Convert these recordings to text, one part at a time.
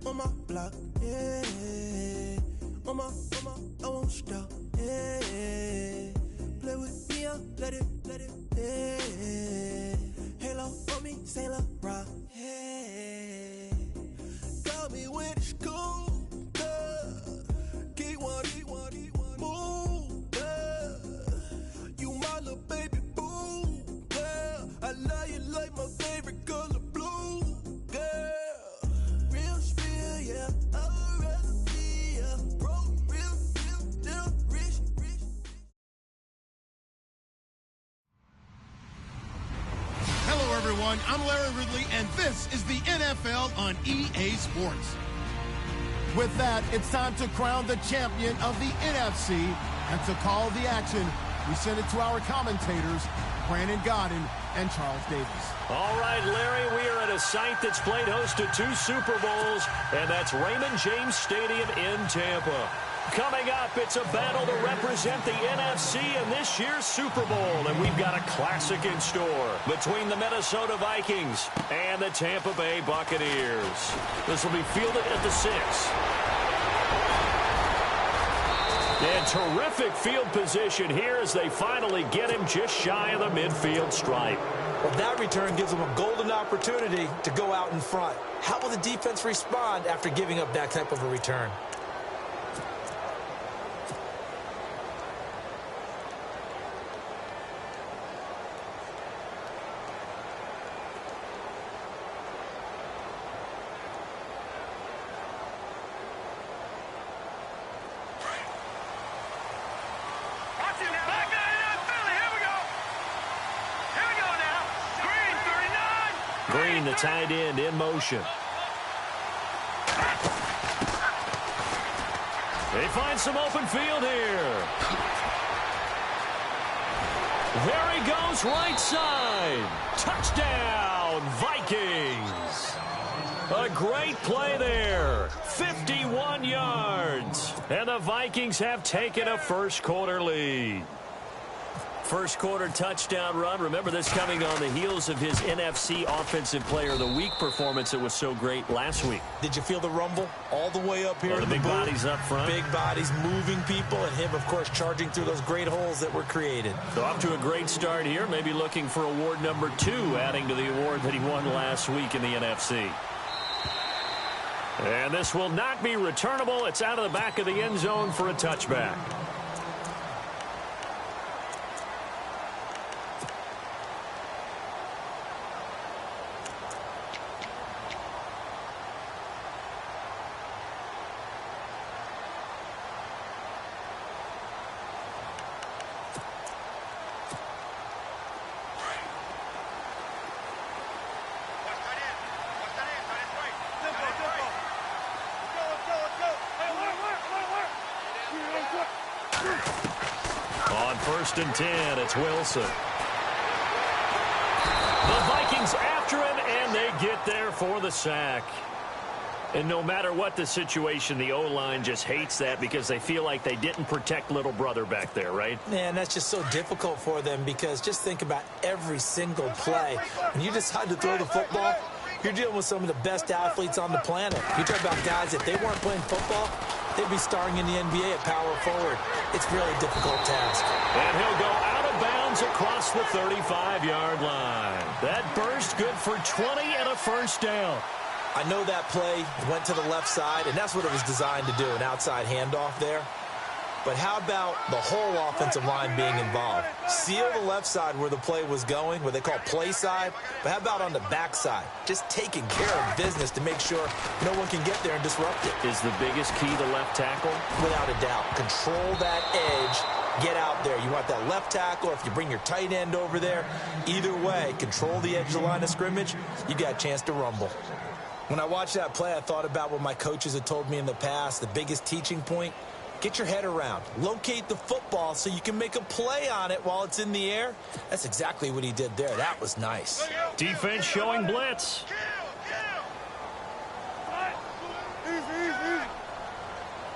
on my block, yeah. On my, I won't stop, yeah. Play with me, let it, yeah. Halo on me, Saint Laurent, yeah. Got me when it's cool, keep one, move, yeah. You my little baby boo, yeah. I love you like my favorite color blue, girl. Real spill, yeah. I'd rather be a broke, real, still rich. Hello, everyone. I'm Larry Ridley, and this is the NFL on EA Sports. With that, it's time to crown the champion of the NFC, and to call the action, we send it to our commentators, Brandon Godden and Charles Davis. All right, Larry, we are at a site that's played host to 2 Super Bowls, and that's Raymond James Stadium in Tampa. Coming up, it's a battle to represent the NFC in this year's Super Bowl, and we've got a classic in store between the Minnesota Vikings and the Tampa Bay Buccaneers. This will be fielded at the 6. And terrific field position here as they finally get him just shy of the midfield stripe. Well, that return gives them a golden opportunity to go out in front. How will the defense respond after giving up that type of a return? Green, the tight end, in motion. They find some open field here. There he goes, right side. Touchdown, Vikings. A great play there. 51 yards. And the Vikings have taken a first-quarter lead. First quarter touchdown run. Remember, this coming on the heels of his NFC Offensive Player of the Week performance that was so great last week. Did you feel the rumble all the way up here? The big bodies up front. Big bodies moving people, and him, of course, charging through those great holes that were created. So off to a great start here. Maybe looking for award number 2, adding to the award that he won last week in the NFC. And this will not be returnable. It's out of the back of the end zone for a touchback. On 1st and 10, it's Wilson. The Vikings after him, and they get there for the sack. And no matter what the situation, the O-line just hates that because they feel like they didn't protect little brother back there, right? Man, that's just so difficult for them because just think about every single play. When you decide to throw the football, you're dealing with some of the best athletes on the planet. You talk about guys, if they weren't playing football, they'd be starring in the NBA at power forward. It's a really difficult task. And he'll go out of bounds across the 35-yard line. That burst good for 20 and a first down. I know that play went to the left side, and that's what it was designed to do, an outside handoff there. But how about the whole offensive line being involved? Seal the left side where the play was going, what they call play side. But how about on the back side? Just taking care of business to make sure no one can get there and disrupt it. Is the biggest key the left tackle? Without a doubt. Control that edge. Get out there. You want that left tackle, or if you bring your tight end over there, either way, control the edge of the line of scrimmage, you got a chance to rumble. When I watched that play, I thought about what my coaches had told me in the past. The biggest teaching point, get your head around. Locate the football so you can make a play on it while it's in the air. That's exactly what he did there. That was nice. Defense showing blitz.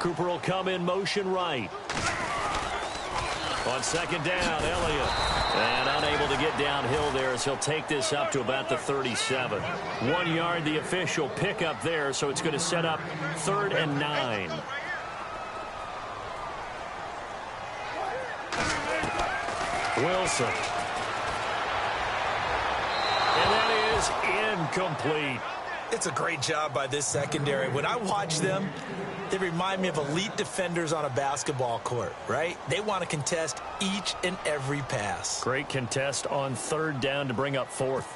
Cooper will come in motion right. On second down, Elliott. And unable to get downhill there as he'll take this up to about the 37. 1 yard, the official pickup there, so it's going to set up 3rd and 9. Wilson. And that is incomplete. It's a great job by this secondary. When I watch them, they remind me of elite defenders on a basketball court, right? They want to contest each and every pass. Great contest on 3rd down to bring up 4th.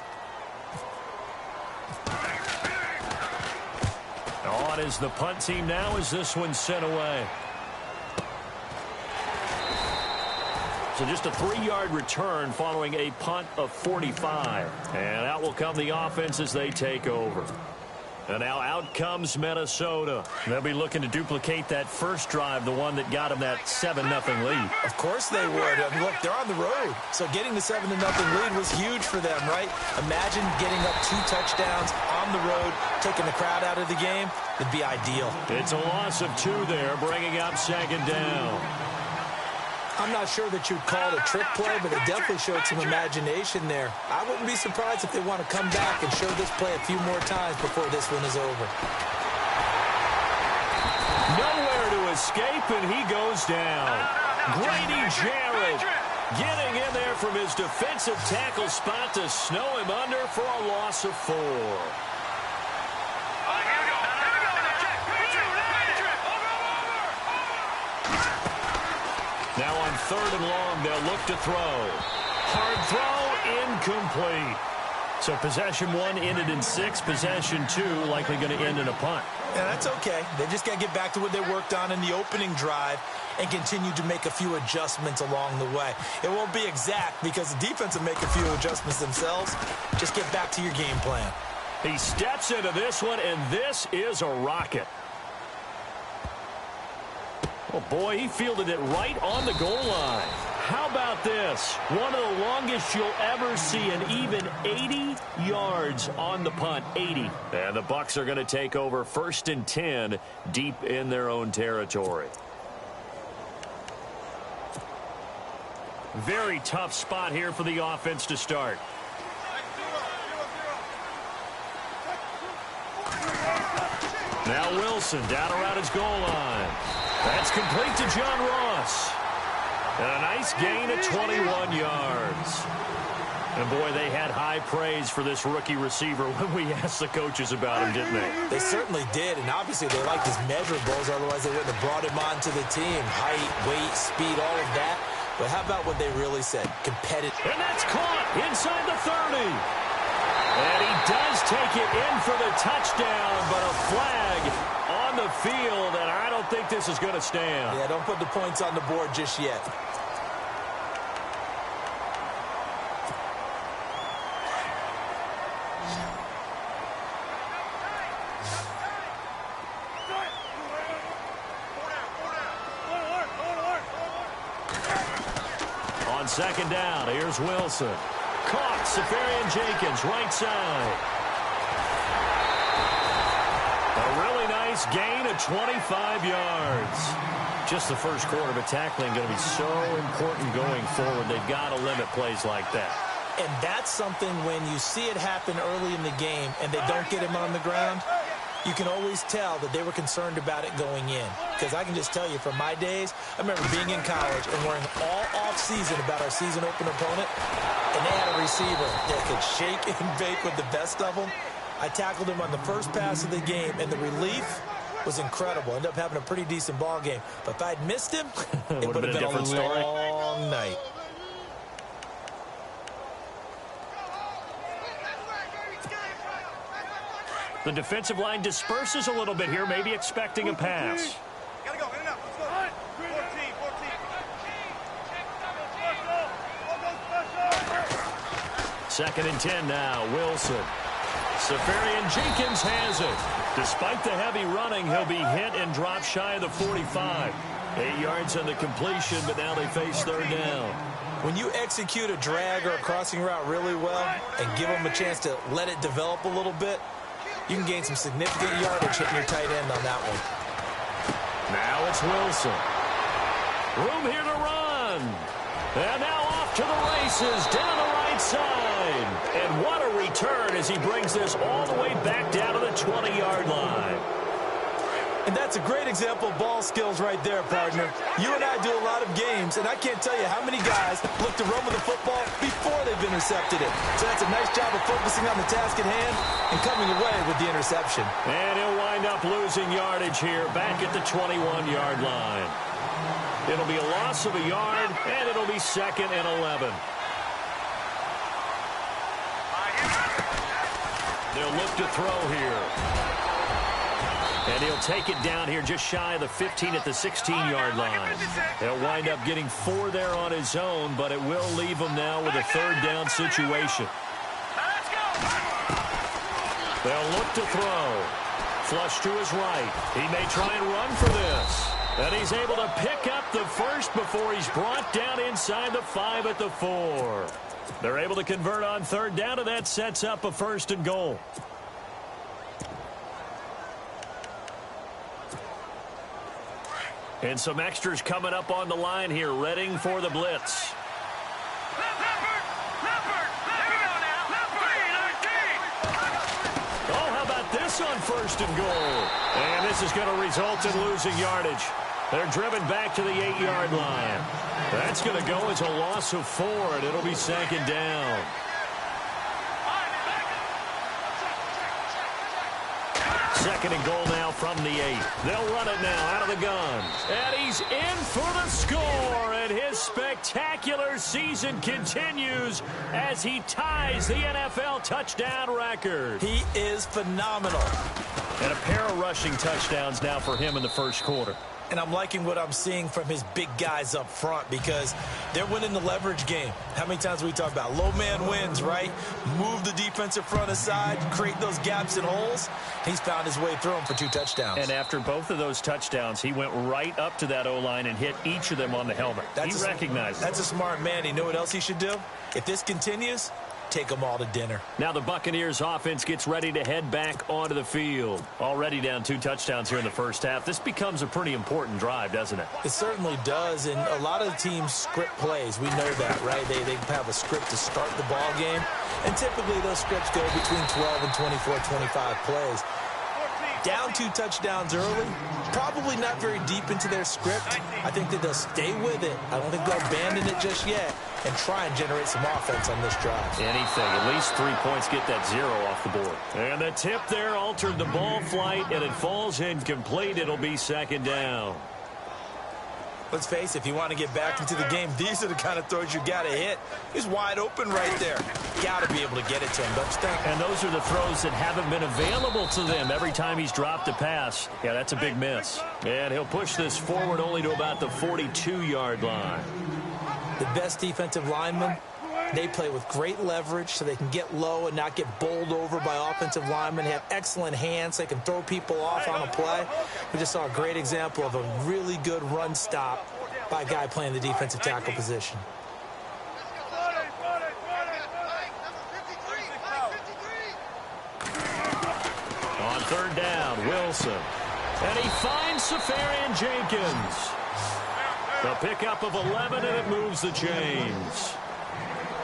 On is the punt team now as this one's sent away. So just a 3-yard return following a punt of 45. And out will come the offense as they take over. And now out comes Minnesota. They'll be looking to duplicate that first drive, the one that got them that 7-0 lead. Of course they would. I mean, look, they're on the road. So getting the 7-0 lead was huge for them, right? Imagine getting up 2 touchdowns on the road, taking the crowd out of the game. It'd be ideal. It's a loss of 2 there, bringing up 2nd down. I'm not sure that you'd call it a trick play, but it definitely showed some imagination there. I wouldn't be surprised if they want to come back and show this play a few more times before this one is over. Nowhere to escape, and he goes down. Grady Jarrett getting in there from his defensive tackle spot to snow him under for a loss of 4. Now on 3rd and long, they'll look to throw. Hard throw, incomplete. So possession 1 ended in 6. Possession 2 likely going to end in a punt. Yeah, that's okay. They just got to get back to what they worked on in the opening drive and continue to make a few adjustments along the way. It won't be exact because the defense will make a few adjustments themselves. Just get back to your game plan. He steps into this one, and this is a rocket. Oh, boy, he fielded it right on the goal line. How about this? One of the longest you'll ever see, an even 80 yards on the punt. 80. And the Bucs are going to take over 1st and 10 deep in their own territory. Very tough spot here for the offense to start. Now Wilson down around his goal line. That's complete to John Ross. And a nice gain of 21 yards. And, boy, they had high praise for this rookie receiver when we asked the coaches about him, didn't they? They certainly did, and obviously they liked his measurables, otherwise they wouldn't have brought him onto the team. Height, weight, speed, all of that. But how about what they really said? Competitive. And that's caught inside the 30. And he does take it in for the touchdown, but a flag on the field, and I don't think this is going to stand. Yeah, don't put the points on the board just yet. On 2nd down, here's Wilson. Caught, Safarian Jenkins, right side. A really nice gain of 25 yards. Just the first quarter, but tackling going to be so important going forward. They've got to limit plays like that. And that's something when you see it happen early in the game and they don't get him on the ground, you can always tell that they were concerned about it going in. Because I can just tell you from my days, I remember being in college and worrying all off-season about our season open opponent, and they had a receiver that could shake and bake with the best of them. I tackled him on the first pass of the game, and the relief was incredible. Ended up having a pretty decent ball game. But if I'd missed him, it would have been a long night. The defensive line disperses a little bit here, maybe expecting a pass. Gotta go, in and out. Let's go. 14. 2nd and 10 now, Wilson. Safarian Jenkins has it. Despite the heavy running, he'll be hit and drop shy of the 45. 8 yards on the completion, but now they face 3rd down. When you execute a drag or a crossing route really well and give them a chance to let it develop a little bit, you can gain some significant yardage hitting your tight end on that one. Now it's Wilson. Room here to run. And now off to the races down the right side. And what a return as he brings this all the way back down to the 20-yard line. And that's a great example of ball skills right there, partner. You and I do a lot of games, and I can't tell you how many guys look to run with the football before they've intercepted it. So that's a nice job of focusing on the task at hand and coming away with the interception. And he'll wind up losing yardage here back at the 21-yard line. It'll be a loss of a yard, and it'll be 2nd and 11. They'll look to throw here. And he'll take it down here just shy of the 15 at the 16-yard line. He'll wind up getting 4 there on his own, but it will leave him now with a 3rd down situation. They'll look to throw. Flush to his right. He may try and run for this. And he's able to pick up the first before he's brought down inside the 5 at the 4. They're able to convert on 3rd down, and that sets up a 1st and goal. And some extras coming up on the line here, readying for the blitz. Oh, how about this on 1st and goal? And this is going to result in losing yardage. They're driven back to the 8-yard line. That's going to go as a loss of 4, and it'll be 2nd down. Second and goal now from the 8. They'll run it now out of the gun. And he's in for the score. And his spectacular season continues as he ties the NFL touchdown record. He is phenomenal. And a pair of rushing touchdowns now for him in the 1st quarter. And I'm liking what I'm seeing from his big guys up front because they're winning the leverage game. How many times we talk about low man wins, right? Move the defensive front aside, create those gaps and holes. He's found his way through them for 2 touchdowns. And after both of those touchdowns, he went right up to that O-line and hit each of them on the helmet. He recognized it. That's a smart man. You know what else he should do? If this continues, take them all to dinner. Now the Buccaneers offense gets ready to head back onto the field. Already down 2 touchdowns here in the 1st half. This becomes a pretty important drive, doesn't it? It certainly does, and a lot of the teams script plays. We know that, right? They have a script to start the ball game, and typically those scripts go between 12 and 24, 25 plays. Down 2 touchdowns early, probably not very deep into their script. I think that they'll stay with it. I don't think they'll abandon it just yet and try and generate some offense on this drive. Anything. At least 3 points, get that 0 off the board. And the tip there altered the ball flight, and it falls incomplete. It'll be 2nd down. Let's face it, if you want to get back into the game, these are the kind of throws you got to hit. He's wide open right there. Got to be able to get it to him, don't you think? And those are the throws that haven't been available to them every time he's dropped a pass. Yeah, that's a big miss. And he'll push this forward only to about the 42-yard line. The best defensive linemen, they play with great leverage so they can get low and not get bowled over by offensive linemen. They have excellent hands. So they can throw people off on a play. We just saw a great example of a really good run stop by a guy playing the defensive tackle position. On 3rd down, Wilson. And he finds Safarian Jenkins. A pickup of 11, and it moves the chains.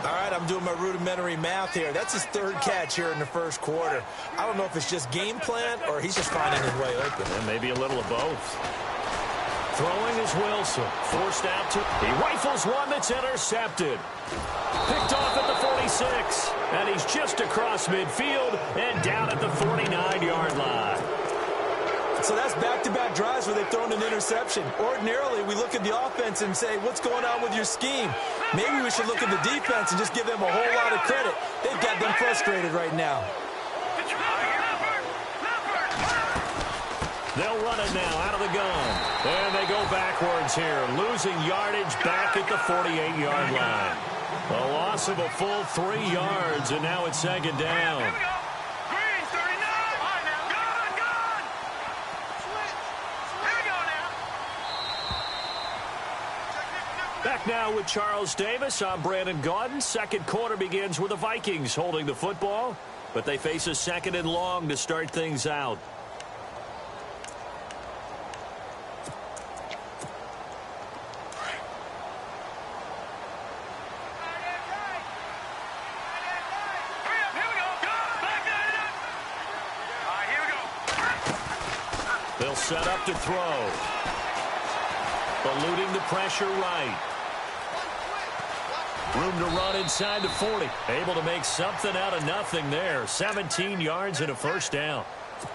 All right, I'm doing my rudimentary math here. That's his 3rd catch here in the 1st quarter. I don't know if it's just game plan or he's just finding his way open. And maybe a little of both. Throwing is Wilson. Forced out to... He rifles one that's intercepted. Picked off at the 46. And he's just across midfield and down at the 49-yard line. So that's back-to-back drives where they've thrown an interception. Ordinarily, we look at the offense and say, what's going on with your scheme? Maybe we should look at the defense and just give them a whole lot of credit. They've got them frustrated right now. They'll run it now out of the gun. And they go backwards here, losing yardage back at the 48-yard line. A loss of a full 3 yards, and now it's 2nd down. Back now with Charles Davis. I'm Brandon Gaudin. 2nd quarter begins with the Vikings holding the football, but they face a 2nd and long to start things out. They'll set up to throw. Eluding the pressure right. Room to run inside the 40. Able to make something out of nothing there. 17 yards and a first down.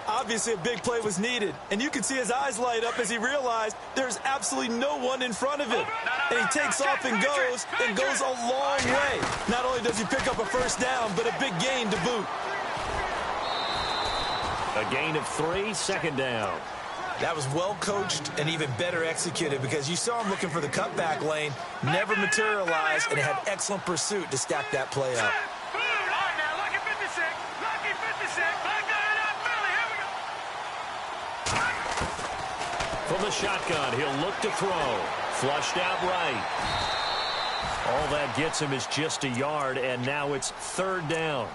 Obviously, a big play was needed, and you can see his eyes light up as he realized there's absolutely no one in front of him. And he takes off and goes a long way. Not only does he pick up a first down, but a big gain to boot. A gain of 3, second down. That was well coached and even better executed because you saw him looking for the cutback lane, never materialized, and had excellent pursuit to stack that play up. From the shotgun, he'll look to throw. Flushed out right. All that gets him is just a yard, and now it's third down.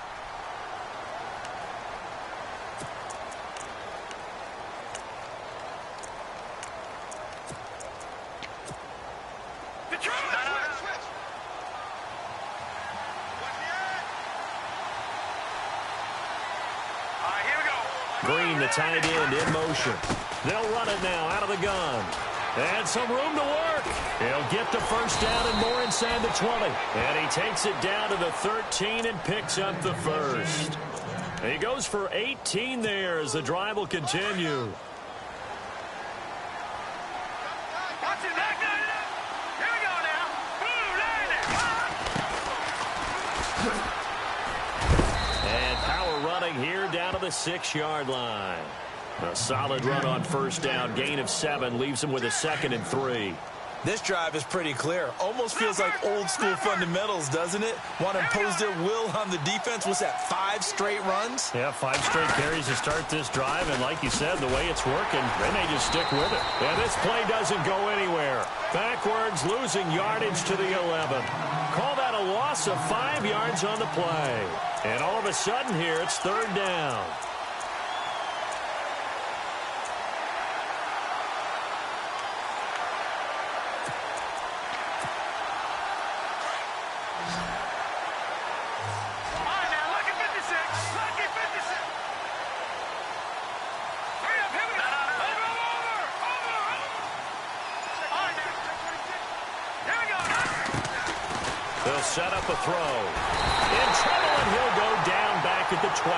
Green, the tight end, in motion. They'll run it now out of the gun. And some room to work. He'll get the first down and more inside the 20. And he takes it down to the 13 and picks up the first. He goes for 18 there as the drive will continue. And power running here down to the 6-yard line. A solid run on first down. Gain of 7 leaves him with a 2nd and 3. This drive is pretty clear. Almost feels like old school fundamentals, doesn't it? Want to impose their will on the defense. Was that 5 straight runs? Yeah, 5 straight carries to start this drive. And like you said, the way it's working, they may just stick with it. And this play doesn't go anywhere. Backwards, losing yardage to the 11. Call that a loss of 5 yards on the play. And all of a sudden here, it's third down. They'll set up a throw. In trouble, and he'll go down back at the 12.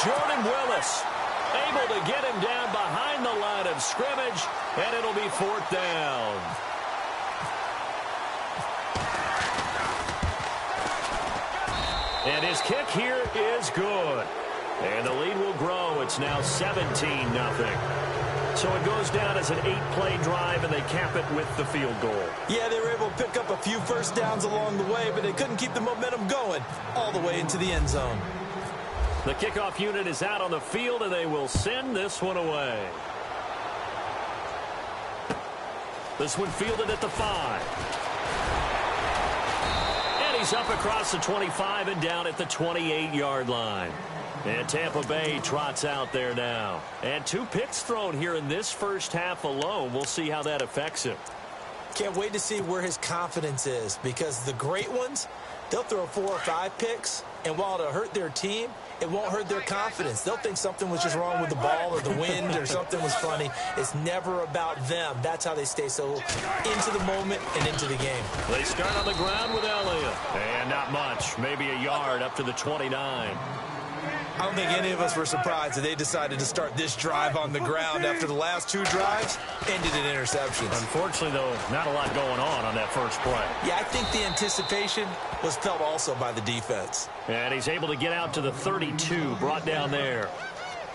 Jordan Willis able to get him down behind the line of scrimmage, and it'll be fourth down. And his kick here is good. And the lead will grow. It's now 17-0. So it goes down as an 8-play drive, and they cap it with the field goal. Yeah, they were able to pick up a few first downs along the way, but they couldn't keep the momentum going all the way into the end zone. The kickoff unit is out on the field, and they will send this one away. This one fielded at the 5. And he's up across the 25 and down at the 28-yard line. And Tampa Bay trots out there now. And 2 picks thrown here in this first half alone. We'll see how that affects him. Can't wait to see where his confidence is, because the great ones, they'll throw 4 or 5 picks, and while it'll hurt their team, it won't hurt their confidence. They'll think something was just wrong with the ball or the wind or something was funny. It's never about them. That's how they stay so into the moment and into the game. They start on the ground with Elliott. And not much, maybe a yard up to the 29. I don't think any of us were surprised that they decided to start this drive on the ground after the last 2 drives ended in interceptions. Unfortunately, though, not a lot going on that first play. Yeah, I think the anticipation was felt also by the defense. And he's able to get out to the 32, brought down there.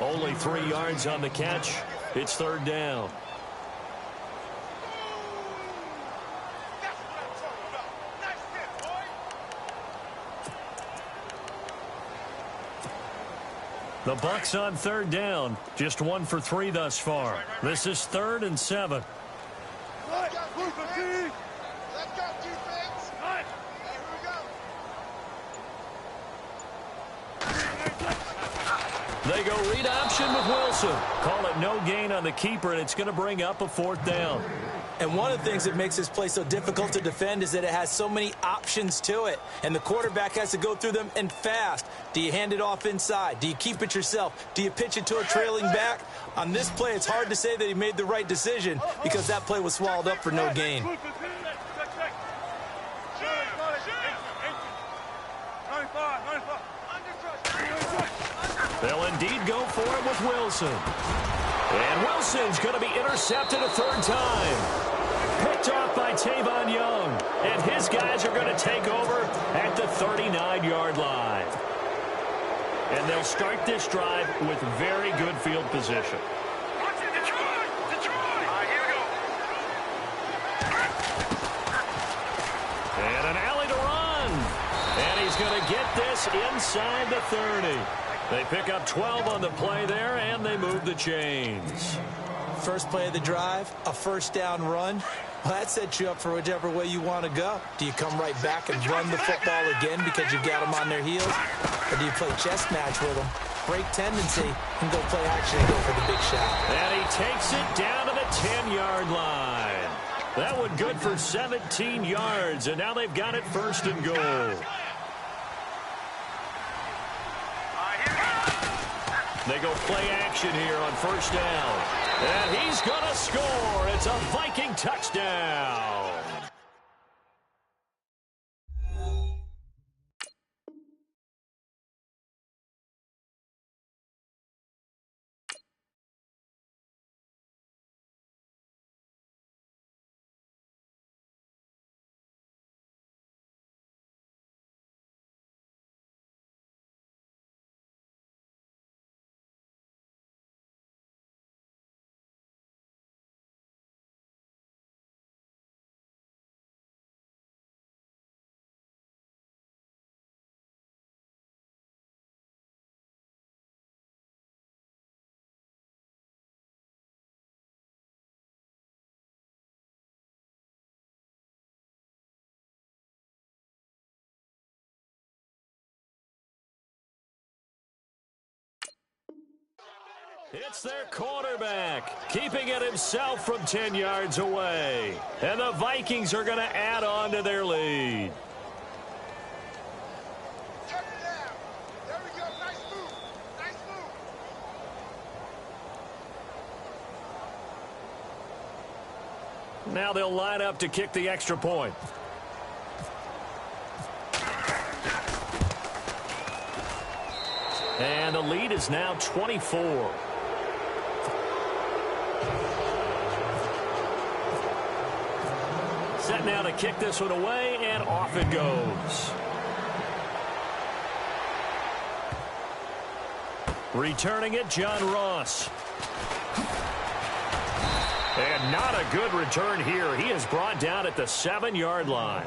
Only 3 yards on the catch. It's third down. The Bucs on third down. Just 1 for 3 thus far. This is 3rd and 7. Let's go, defense. They go read option with Wilson. Call it no gain on the keeper, and it's going to bring up a 4th down. And one of the things that makes this play so difficult to defend is that it has so many options to it, and the quarterback has to go through them and fast. Do you hand it off inside? Do you keep it yourself? Do you pitch it to a trailing back? On this play, it's hard to say that he made the right decision because that play was swallowed up for no gain. They'll indeed go for it with Wilson. And Wilson's going to be intercepted a third time. Picked off by Tavon Young. And his guys are going to take over at the 39-yard line. And they'll start this drive with very good field position. And an alley to run. And he's going to get this inside the 30. They pick up 12 on the play there, and they move the chains. First play of the drive, a first down run. Well, that sets you up for whichever way you want to go. Do you come right back and run the football again because you've got them on their heels? Or do you play chess match with them, break tendency, and go play action and go for the big shot? And he takes it down to the 10-yard line. That one good for 17 yards, and now they've got it first and goal. They go play action here on first down. And he's going to score. It's a Viking touchdown. It's their quarterback, keeping it himself from 10 yards away. And the Vikings are going to add on to their lead. There we go. Nice move. Nice move. Now they'll line up to kick the extra point. And the lead is now 24. Set now to kick this one away, and off it goes. Returning it, John Ross. And not a good return here. He is brought down at the 7-yard line.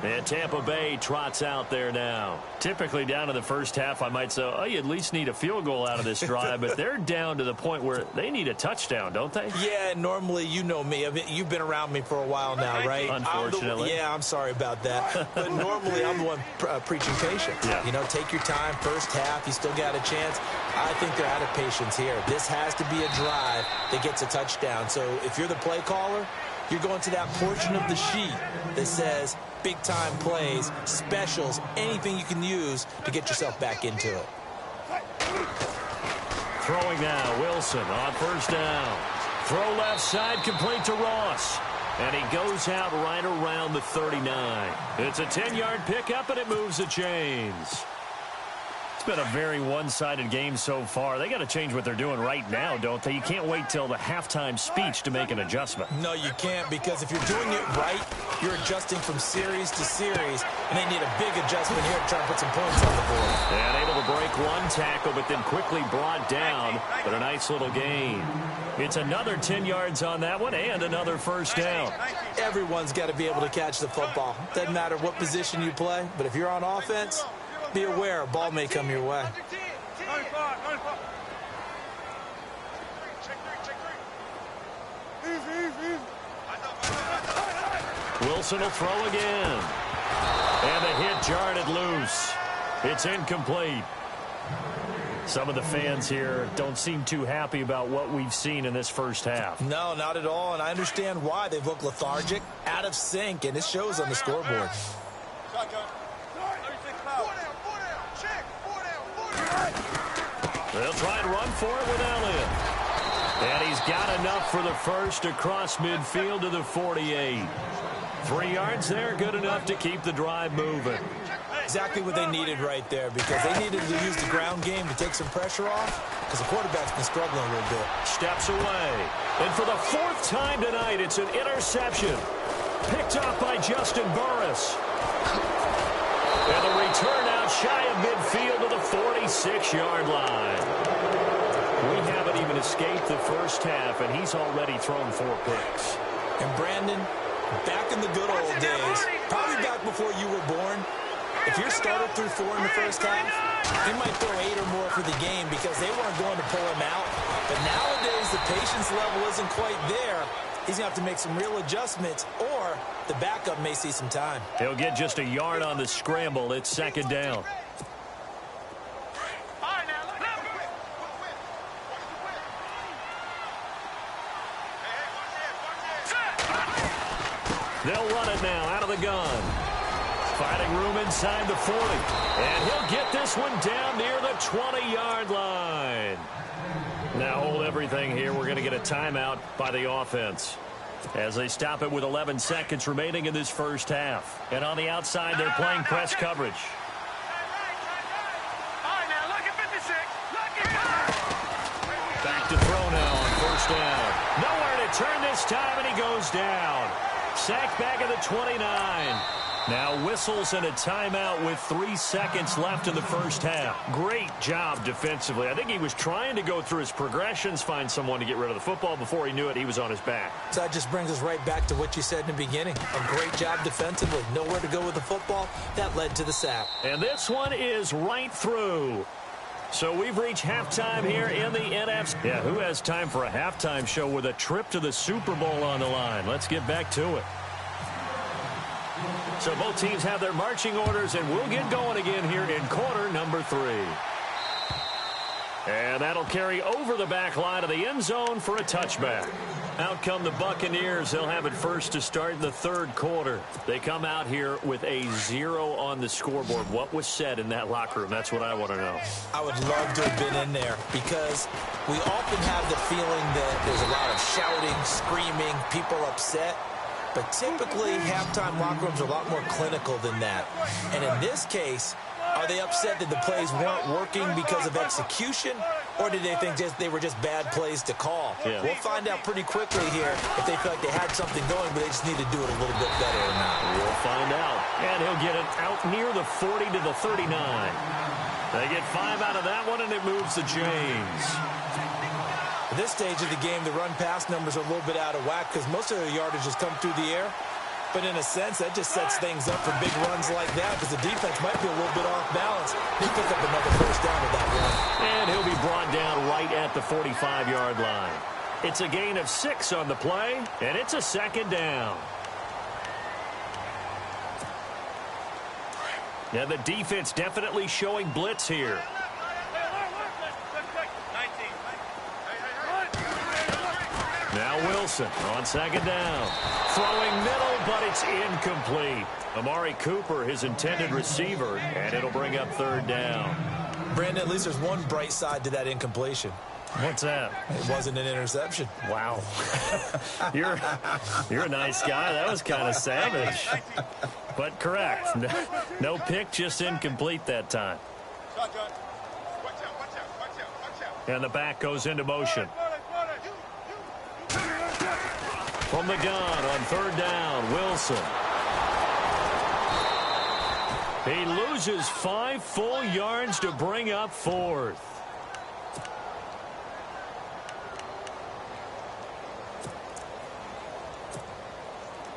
And Tampa Bay trots out there now. Typically down to the first half, I might say, oh, you at least need a field goal out of this drive. But they're down to the point where they need a touchdown, don't they? Yeah, normally, you know me. You've been around me for a while now, right? Unfortunately. I'm sorry about that. But normally, I'm the one preaching patience. Yeah. You know, take your time, first half, you still got a chance. I think they're out of patience here. This has to be a drive that gets a touchdown. So if you're the play caller, you're going to that portion of the sheet that says big-time plays, specials, anything you can use to get yourself back into it. Throwing now, Wilson on first down. Throw left side, complete to Ross. And he goes out right around the 39. It's a 10-yard pickup, and it moves the chains. It's been a very one-sided game so far. They got to change what they're doing right now, don't they? You can't wait till the halftime speech to make an adjustment. No, you can't, because if you're doing it right, you're adjusting from series to series, and they need a big adjustment here to try and put some points on the board. And able to break one tackle, but then quickly brought down, but a nice little gain. It's another 10 yards on that one, and another first down. Everyone's got to be able to catch the football. Doesn't matter what position you play, but if you're on offense, be aware a ball may come your way. Wilson will throw again. And the hit jarred it loose. It's incomplete. Some of the fans here don't seem too happy about what we've seen in this first half. No, not at all, and I understand why. They've looked lethargic, out of sync, and it shows on the scoreboard. They'll try and run for it with Elliott. And he's got enough for the first across midfield to the 48. 3 yards there, good enough to keep the drive moving. Exactly what they needed right there, because they needed to use the ground game to take some pressure off, because the quarterback's been struggling a little bit. Steps away. And for the 4th time tonight, it's an interception. Picked up by Justin Burris. And the return out shy of midfield to the 46-yard line. We haven't even escaped the first half, and he's already thrown 4 picks. And Brandon, back in the good old days, probably back before you were born, if your starter threw 4 in the first half, he might throw 8 or more for the game because they weren't going to pull him out. But nowadays, the patience level isn't quite there. He's going to have to make some real adjustments, or the backup may see some time. He'll get just a yard on the scramble. It's 2nd down. They'll run it now out of the gun. Finding room inside the 40. And he'll get this one down near the 20-yard line. Now hold everything here. We're going to get a timeout by the offense as they stop it with 11 seconds remaining in this first half. And on the outside, they're playing press coverage. Back to throw now on 1st down. Nowhere to turn this time, and he goes down. Sacked back at the 29. Now whistles and a timeout with 3 seconds left in the first half. Great job defensively. I think he was trying to go through his progressions, find someone to get rid of the football. Before he knew it, he was on his back. So that just brings us right back to what you said in the beginning. A great job defensively. Nowhere to go with the football. That led to the sack. And this one is right through. So we've reached halftime here in the NFC. Yeah, who has time for a halftime show with a trip to the Super Bowl on the line? Let's get back to it. So both teams have their marching orders, and we'll get going again here in quarter number 3. And that'll carry over the back line of the end zone for a touchback. Out come the Buccaneers. They'll have it first to start in the 3rd quarter. They come out here with a 0 on the scoreboard. What was said in that locker room? That's what I want to know. I would love to have been in there because we often have the feeling that there's a lot of shouting, screaming, people upset. But typically, halftime locker rooms are a lot more clinical than that. And in this case, are they upset that the plays weren't working because of execution, or did they think they were just bad plays to call? Yeah. We'll find out pretty quickly here if they feel like they had something going, but they just need to do it a little bit better or not. We'll find out. And he'll get it out near the 40 to the 39. They get 5 out of that one, and it moves the chains. At this stage of the game, the run-pass numbers are a little bit out of whack because most of their yardage has come through the air. But in a sense, that just sets things up for big runs like that because the defense might be a little bit off balance. They pick up another 1st down with that run. And he'll be brought down right at the 45-yard line. It's a gain of 6 on the play, and it's a 2nd down. Now the defense definitely showing blitz here. Now Wilson on 2nd down. Throwing middle, but it's incomplete. Amari Cooper, his intended receiver, and it'll bring up 3rd down. Brandon, at least there's one bright side to that incompletion. What's that? It wasn't an interception. Wow. You're a nice guy. That was kind of savage. But correct. No pick, just incomplete that time. And the back goes into motion. From the gun on 3rd down, Wilson. He loses 5 full yards to bring up 4th.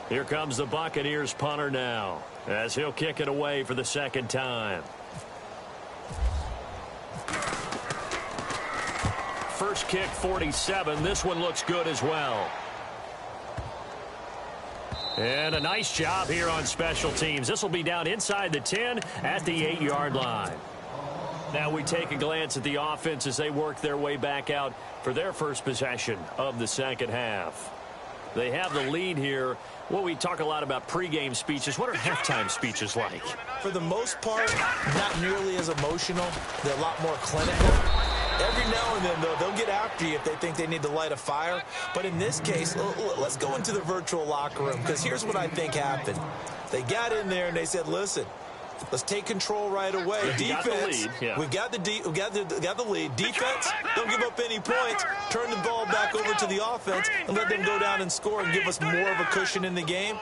Here comes the Buccaneers punter now, as he'll kick it away for the 2nd time. First kick, 47. This one looks good as well. And a nice job here on special teams. This will be down inside the 10 at the 8-yard line. Now we take a glance at the offense as they work their way back out for their first possession of the second half. They have the lead here. Well, we talk a lot about pregame speeches. What are halftime speeches like? For the most part, not nearly as emotional. They're a lot more clinical. Every now and then, though, they'll get after you if they think they need to light a fire. But in this case, let's go into the virtual locker room, because here's what I think happened. They got in there and they said, listen, let's take control right away. Defense, we've got the lead. Defense, don't give up any points. Turn the ball back over to the offense and let them go down and score and give us more of a cushion in the game.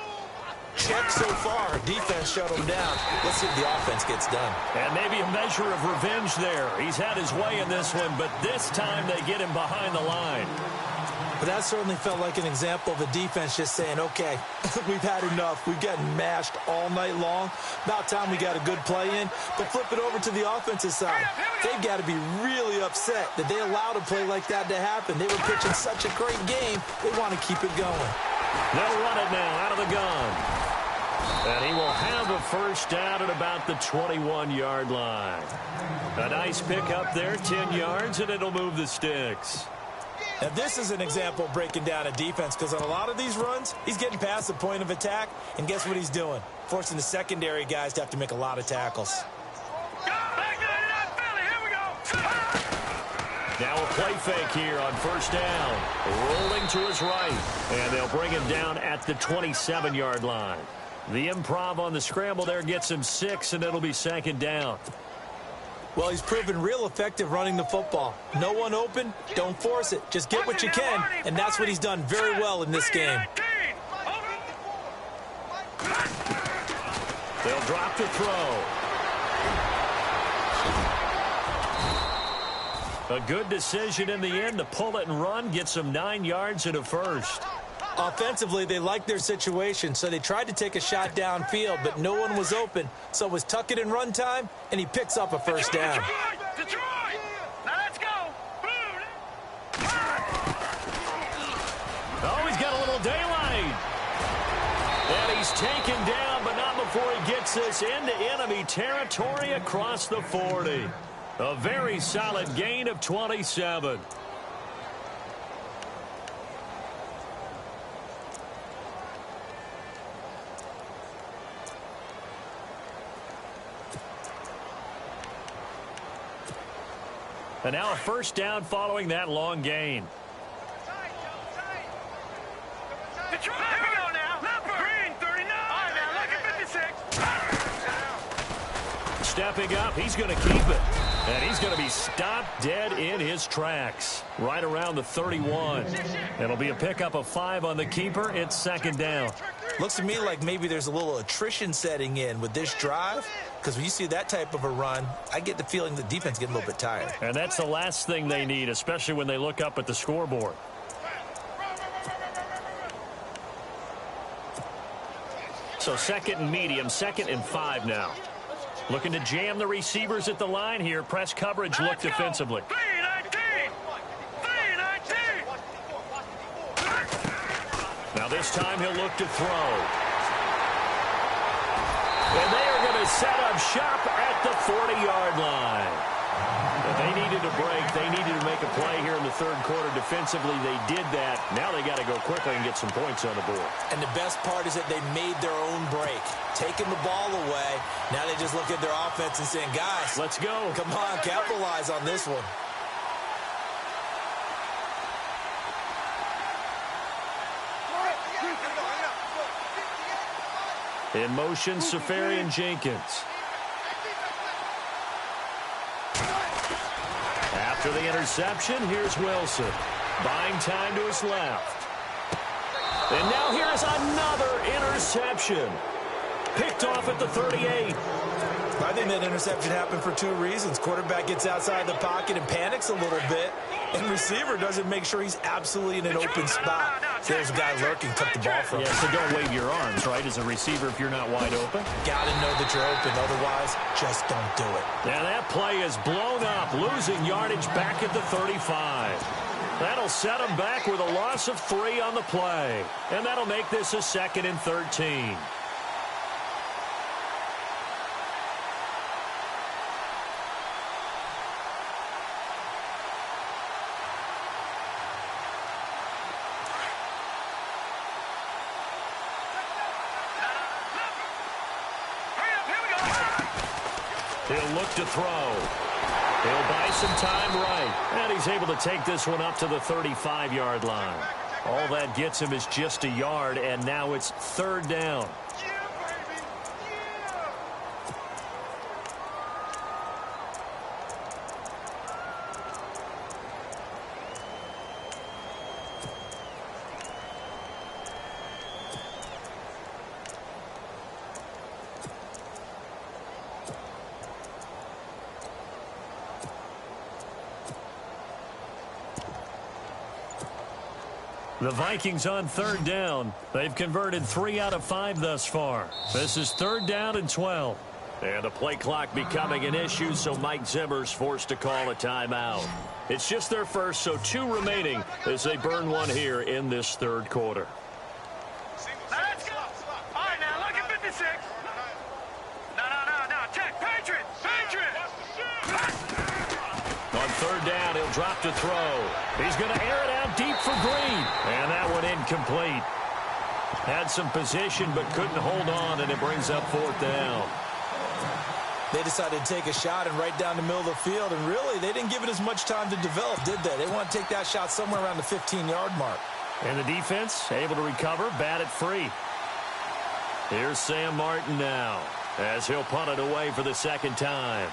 Check so far. Defense shut them down. Let's see if the offense gets done. And maybe a measure of revenge there. He's had his way in this one, but this time they get him behind the line. But that certainly felt like an example of the defense just saying, okay, we've had enough. We've gotten mashed all night long. About time we got a good play in. But flip it over to the offensive side. They've got to be really upset that they allowed a play like that to happen. They were pitching such a great game, they want to keep it going. They'll run it now out of the gun. And he will have a first down at about the 21-yard line. A nice pickup there, 10 yards, and it'll move the sticks. Now, this is an example of breaking down a defense, because on a lot of these runs, he's getting past the point of attack, and guess what he's doing? Forcing the secondary guys to have to make a lot of tackles. Now a play fake here on first down. Rolling to his right, and they'll bring him down at the 27-yard line. The improv on the scramble there gets him 6, and it'll be second down. Well, he's proven real effective running the football. No one open, don't force it. Just get what you can, and that's what he's done very well in this game. They'll drop the throw. A good decision in the end to pull it and run, gets him 9 yards and a first. Offensively, they liked their situation, so they tried to take a shot downfield, but no one was open. So it was tuck it and run time, and he picks up a first down. Detroit! Now let's go! Oh, he's got a little daylight. And he's taken down, but not before he gets this into enemy territory across the 40. A very solid gain of 27. And now a first down following that long gain. Detroit, here we go now. Green, 39. All right, now look at 56. Stepping up, he's going to keep it. And he's going to be stopped dead in his tracks. Right around the 31. It'll be a pickup of 5 on the keeper. It's second down. Looks to me like maybe there's a little attrition setting in with this drive, because when you see that type of a run, I get the feeling the defense getting a little bit tired. And that's the last thing they need, especially when they look up at the scoreboard. So second and medium, 2nd and 5 now. Looking to jam the receivers at the line here. Press coverage look defensively. Now this time he'll look to throw. And they are going to set up shop at the 40-yard line. But they needed a break. They needed to make a play here in the third quarter. Defensively, they did that. Now they got to go quickly and get some points on the board. And the best part is that they made their own break. Taking the ball away. Now they just look at their offense and saying, guys, let's go. Come on, capitalize on this one. In motion, Safarian Jenkins. After the interception, here's Wilson. Buying time to his left. And now here's another interception. Picked off at the 38. I think that interception happened for 2 reasons. Quarterback gets outside the pocket and panics a little bit. And receiver doesn't make sure he's absolutely in an open spot. There's a guy lurking, took the ball from him. Yeah, so don't wave your arms, right, as a receiver if you're not wide open. Got to know that you're open. Otherwise, just don't do it. Now that play is blown up, losing yardage back at the 35. That'll set him back with a loss of 3 on the play. And that'll make this a 2nd and 13. He'll look to throw. He'll buy some time right. And he's able to take this one up to the 35-yard line. All that gets him is just a yard, and now it's third down. The Vikings on third down. They've converted 3 out of 5 thus far. This is third down and 12. And the play clock becoming an issue, so Mike Zimmer's forced to call a timeout. It's just their first, so 2 remaining as they burn one here in this third quarter. Let's go. All right, now, look at 56. No. Check. Patriot. On third down, he'll drop to throw. He's going to air it out deep for Green. And that one incomplete. Had some position but couldn't hold on, and it brings up fourth down. They decided to take a shot and right down the middle of the field, and really, they didn't give it as much time to develop, did they? They want to take that shot somewhere around the 15-yard mark. And the defense able to recover, bat it free. Here's Sam Martin now as he'll punt it away for the second time.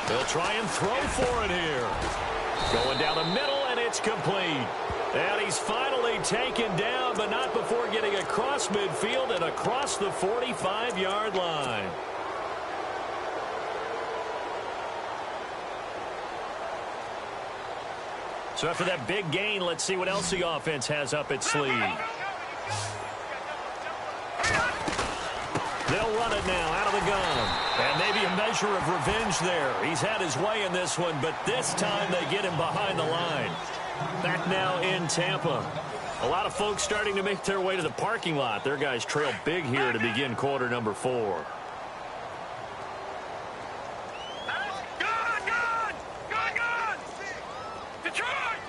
They'll try and throw for it here. Going down the middle, and it's complete. And he's finally taken down, but not before getting across midfield and across the 45-yard line. So after that big gain, let's see what else the offense has up its sleeve. They'll run it now out of the gun. And maybe a measure of revenge there. He's had his way in this one, but this time they get him behind the line. Back now in Tampa. A lot of folks starting to make their way to the parking lot. Their guys trail big here to begin quarter number 4. Detroit!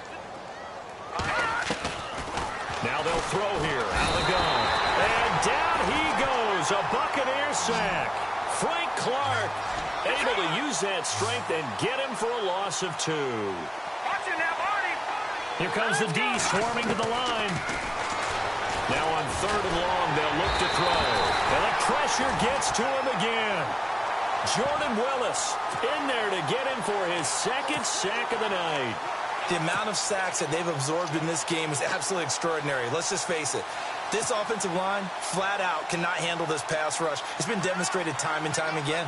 Now they'll throw here out of the gun. And down he goes. A Buccaneer sack. Frank Clark able to use that strength and get him for a loss of 2. Watch it now, Marty. Here comes the D swarming to the line. Now on third and long, they'll look to throw. And the pressure gets to him again. Jordan Willis in there to get him for his second sack of the night. The amount of sacks that they've absorbed in this game is absolutely extraordinary. Let's just face it. This offensive line, flat out, cannot handle this pass rush. It's been demonstrated time and time again.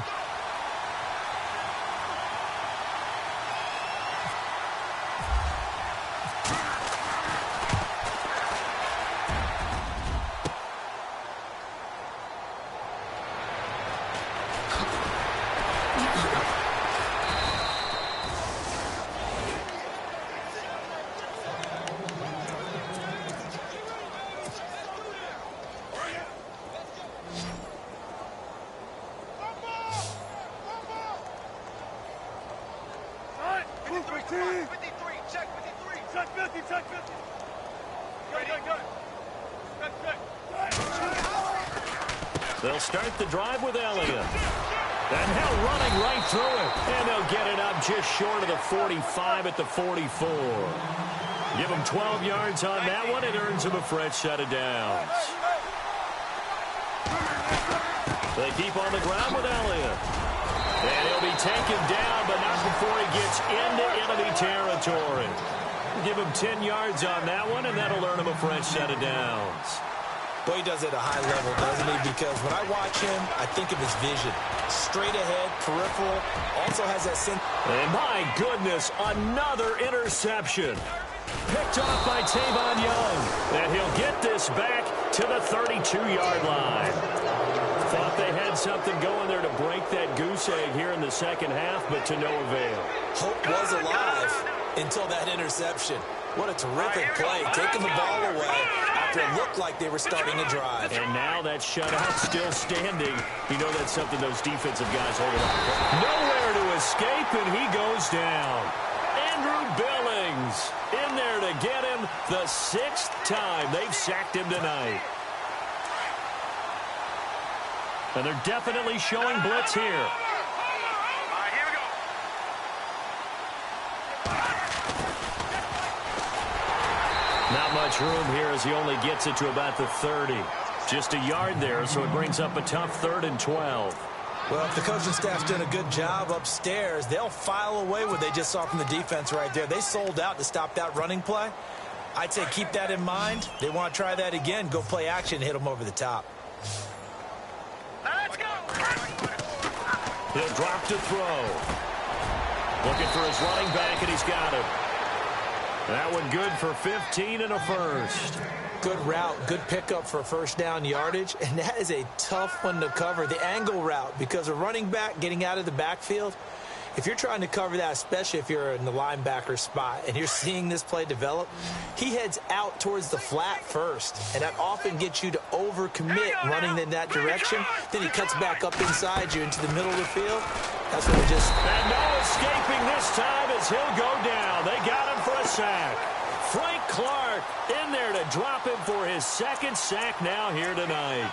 They'll start the drive with Elliott. And now running right through it. And they'll get it up just short of the 45 at the 44. Give them 12 yards on that one. It earns them a fresh set of downs. They keep on the ground with Elliott. And he'll be taken down, but not before he gets into enemy territory. Give him 10 yards on that one, and that'll earn him a fresh set of downs. Boy, he does it at a high level, doesn't he? Because when I watch him, I think of his vision. Straight ahead, peripheral, also has that sense. And my goodness, another interception. Picked off by Tavon Young. And he'll get this back to the 32-yard line. Thought they had something going there to break that goose egg here in the second half, but to no avail. Hope was alive until that interception. What a terrific play, taking the ball away after it looked like they were starting a drive. And now that shutout still standing. You know that's something those defensive guys hold a lot. Nowhere to escape, and he goes down. Andrew Billings in there to get him the 6th time they've sacked him tonight. And they're definitely showing blitz here. All right, here we go. Not much room here as he only gets it to about the 30. Just a yard there, so it brings up a tough 3rd and 12. Well, if the coaching staff's doing a good job upstairs, they'll file away what they just saw from the defense right there. They sold out to stop that running play. I'd say keep that in mind. They want to try that again. Go play action, hit them over the top. Let's go. He'll drop to throw. Looking for his running back, and he's got it. That one good for 15 and a first. Good route, good pickup for first down yardage, and that is a tough one to cover, the angle route, because a running back getting out of the backfield, if you're trying to cover that, especially if you're in the linebacker spot and you're seeing this play develop, he heads out towards the flat first, and that often gets you to overcommit running in that direction. Then he cuts back up inside you into the middle of the field. That's what it just... And no escaping this time as he'll go down. They got him for a sack. Frank Clark in there to drop him for his 2nd sack now here tonight.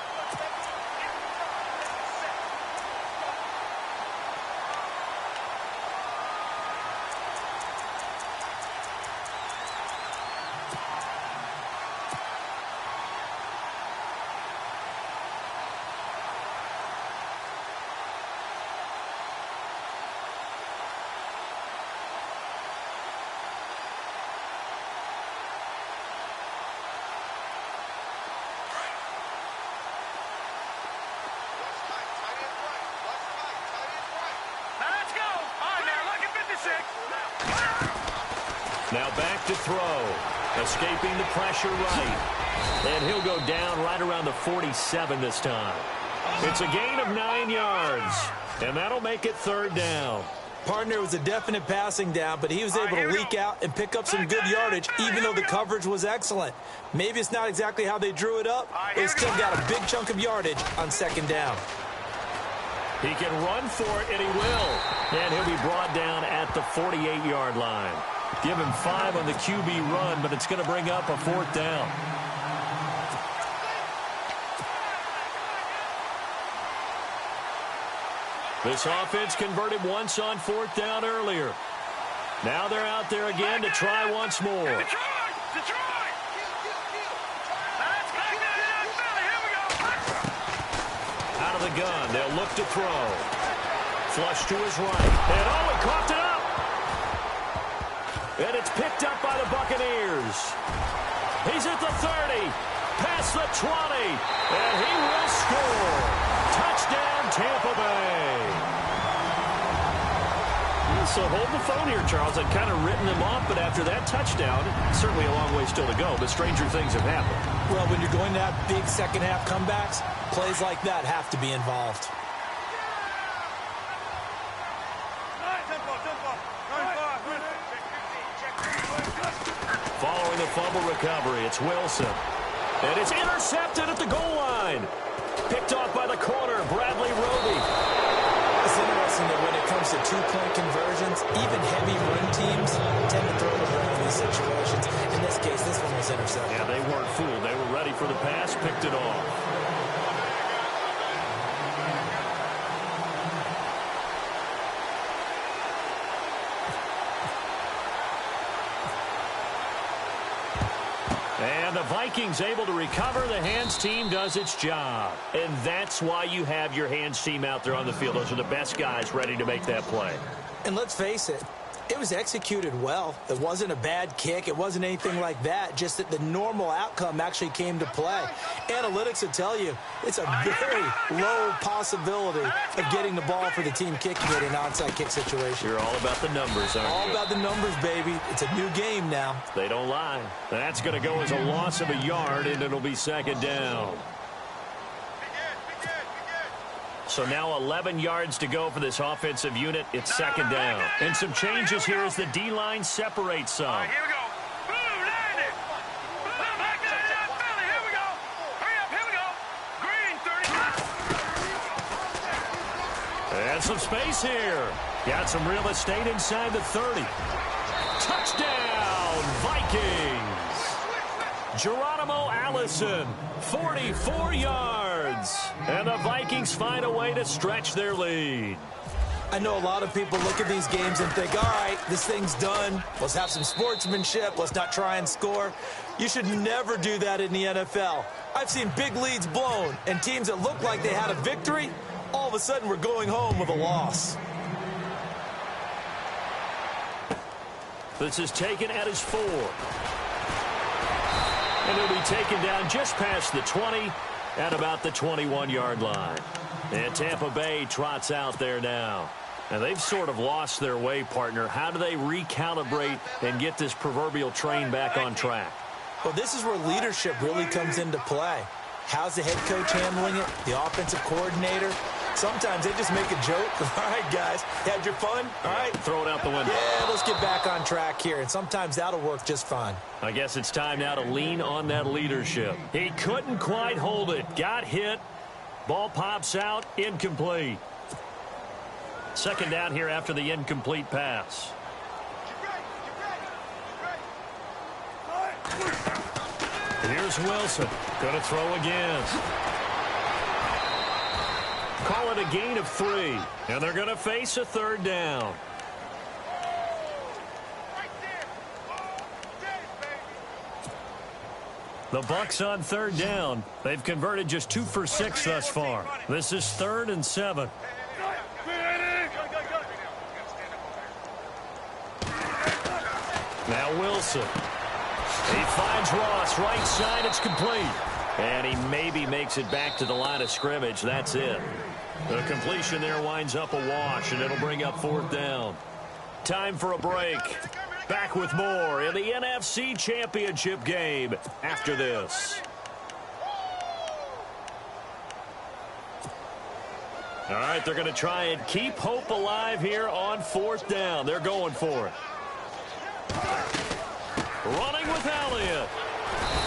Now back to throw. Escaping the pressure right. And he'll go down right around the 47 this time. It's a gain of 9 yards. And that'll make it 3rd down. Partner was a definite passing down, but he was able to leak out and pick up some good yardage, even though the coverage was excellent. Maybe it's not exactly how they drew it up, but he still got a big chunk of yardage on 2nd down. He can run for it, and he will. And he'll be brought down at the 48-yard line. Give him 5 on the QB run, but it's going to bring up a 4th down. This offense converted once on 4th down earlier. Now they're out there again to try once more. Detroit! Let's go. Here we go. Out of the gun, they'll look to throw. Flush to his right. And oh, he coughed it up. And it's picked up by the Buccaneers. He's at the 30, past the 20, and he will score. Touchdown, Tampa Bay. So hold the phone here, Charles. I'd kind of written them off, but after that touchdown, certainly a long way still to go, but stranger things have happened. Well, when you're going to have big second-half comebacks, plays like that have to be involved. Following the fumble recovery, it's Wilson. And it's intercepted at the goal line. Picked off by the corner, Bradley Roby. It's interesting that when it comes to two-point conversions, even heavy run teams tend to throw the ball in these situations. In this case, this one was intercepted. Yeah, they weren't fooled. They were ready for the pass, picked it off. And the Vikings able to recover. The hands team does its job. And that's why you have your hands team out there on the field. Those are the best guys ready to make that play. And let's face it, it was executed well. It wasn't a bad kick. It wasn't anything like that. Just that the normal outcome actually came to play. Analytics will tell you it's a very low possibility of getting the ball for the team kicking it in an onside kick situation. You're all about the numbers, aren't you? All about the numbers, baby. It's a new game now. They don't lie. That's going to go as a loss of a yard, and it'll be second down. So now 11 yards to go for this offensive unit. It's second down. And some changes here as the D-line separates some. All right, here we go. Boom, land it. Boom, back to the Philly. Here we go. Hurry up, here we go. Green, 30. And some space here. Got some real estate inside the 30. Touchdown, Vikings. Geronimo Allison, 44 yards. And the Vikings find a way to stretch their lead. I know a lot of people look at these games and think, all right, this thing's done. Let's have some sportsmanship. Let's not try and score. You should never do that in the NFL. I've seen big leads blown, and teams that looked like they had a victory, all of a sudden we're going home with a loss. This is taken at his 4. And he'll be taken down just past the 20 at about the 21-yard line. And Tampa Bay trots out there now. And they've sort of lost their way, partner. How do they recalibrate and get this proverbial train back on track? Well, this is where leadership really comes into play. How's the head coach handling it? The offensive coordinator? Sometimes they just make a joke. All right, guys, had your fun? All right. Throw it out the window. Yeah, let's get back on track here. And sometimes that'll work just fine. I guess it's time now to lean on that leadership. He couldn't quite hold it. Got hit. Ball pops out. Incomplete. Second down here after the incomplete pass. Here's Wilson. Going to throw again. Call it a gain of 3. And they're going to face a third down. The Bucs on third down. They've converted just 2 for 6 thus far. This is 3rd and 7. Now Wilson. He finds Ross. Right side. It's complete. And he maybe makes it back to the line of scrimmage. That's it. The completion there winds up a wash, and it'll bring up 4th down. Time for a break. Back with more in the NFC Championship game after this. All right, they're going to try and keep hope alive here on 4th down. They're going for it. Running with Elliott.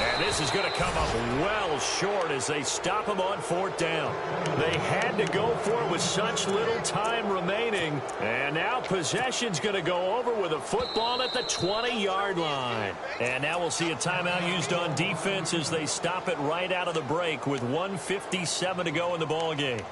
And this is going to come up well short as they stop him on 4th down. They had to go for it with such little time remaining. And now possession's going to go over with a football at the 20-yard line. And now we'll see a timeout used on defense as they stop it right out of the break with 1:57 to go in the ballgame.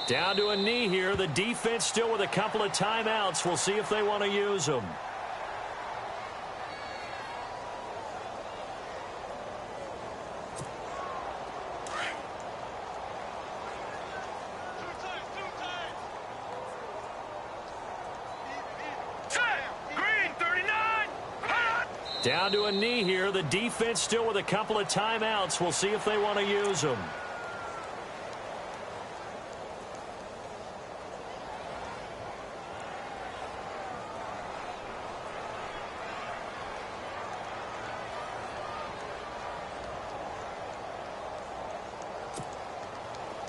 Down to a knee here. The defense still with a couple of timeouts. We'll see if they want to use them. Down to a knee here. The defense still with a couple of timeouts. We'll see if they want to use them.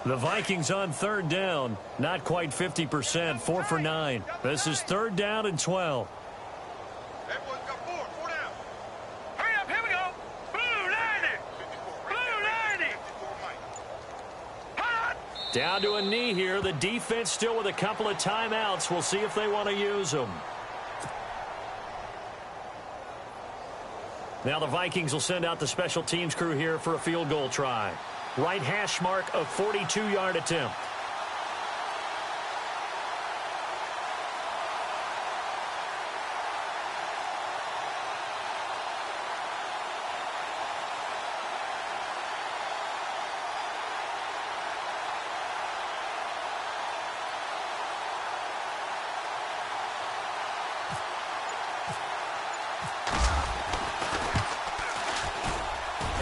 The Vikings on third down. Not quite 50%. 4 for 9. This is 3rd down and 12. Everyone's got 4 down. Hurry up, here we go. Blue 90. Blue 90. Hot. Down to a knee here. The defense still with a couple of timeouts. We'll see if they want to use them. Now the Vikings will send out the special teams crew here for a field goal try. Right hash mark, a 42-yard attempt.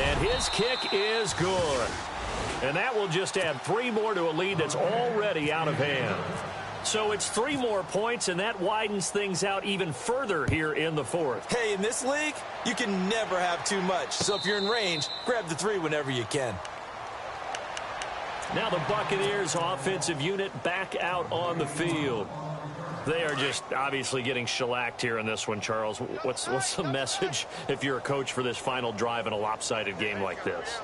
And his kick is good. And that will just add 3 more to a lead that's already out of hand. So it's 3 more points, and that widens things out even further here in the 4th. Hey, in this league, you can never have too much. So if you're in range, grab the 3 whenever you can. Now the Buccaneers offensive unit back out on the field. They are just obviously getting shellacked here in this one, Charles. What's the message if you're a coach for this final drive in a lopsided game like this?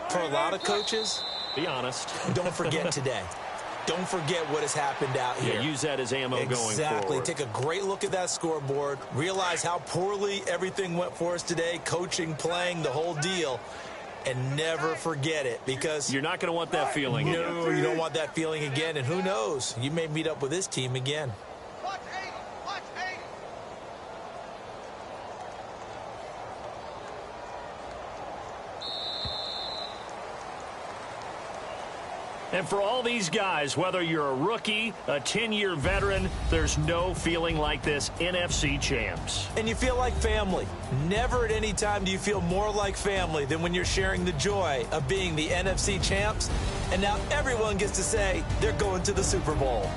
For a lot of coaches, be honest. Don't forget today. Don't forget what has happened out here. Yeah, use that as ammo going forward. Exactly. Take a great look at that scoreboard. Realize how poorly everything went for us today, coaching, playing, the whole deal. And never forget it, because you're not going to want that feeling again. No, you don't want that feeling again. And who knows? You may meet up with this team again. Watch 8. Watch 8. And for all these guys, whether you're a rookie, a 10-year veteran, there's no feeling like this NFC champs. And you feel like family. Never at any time do you feel more like family than when you're sharing the joy of being the NFC champs. And now everyone gets to say they're going to the Super Bowl.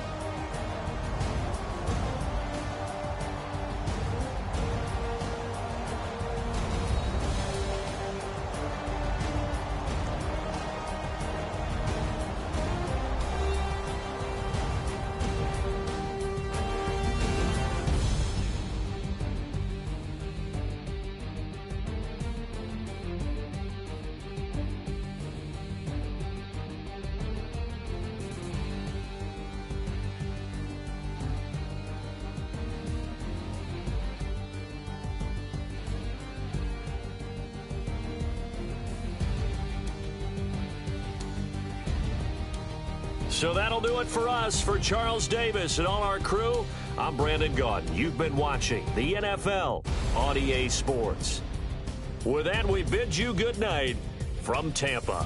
So that'll do it for us. For Charles Davis and all our crew, I'm Brandon Gaudin. You've been watching the NFL on EA Sports. With that, we bid you good night from Tampa.